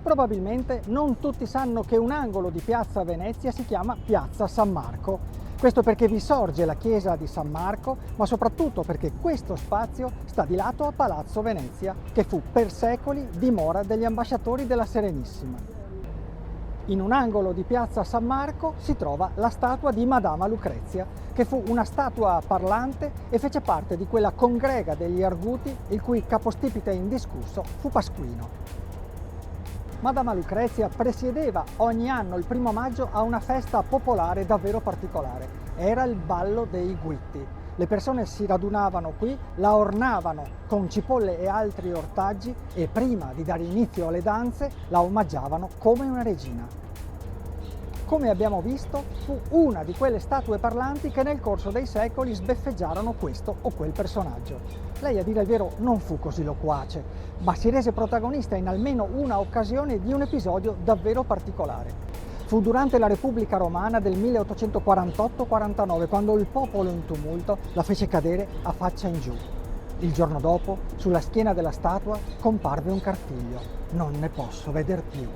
Probabilmente non tutti sanno che un angolo di Piazza Venezia si chiama Piazza San Marco. Questo perché vi sorge la chiesa di San Marco, ma soprattutto perché questo spazio sta di lato a Palazzo Venezia, che fu per secoli dimora degli ambasciatori della Serenissima. In un angolo di Piazza San Marco si trova la statua di Madama Lucrezia, che fu una statua parlante e fece parte di quella congrega degli Arguti il cui capostipite indiscusso fu Pasquino. Madama Lucrezia presiedeva ogni anno il 1° maggio a una festa popolare davvero particolare. Era il ballo dei Guitti. Le persone si radunavano qui, la ornavano con cipolle e altri ortaggi e prima di dare inizio alle danze la omaggiavano come una regina. Come abbiamo visto, fu una di quelle statue parlanti che nel corso dei secoli sbeffeggiarono questo o quel personaggio. Lei, a dire il vero, non fu così loquace, ma si rese protagonista in almeno una occasione di un episodio davvero particolare. Fu durante la Repubblica Romana del 1848-49, quando il popolo in tumulto la fece cadere a faccia in giù. Il giorno dopo, sulla schiena della statua, comparve un cartiglio: "Non ne posso veder più".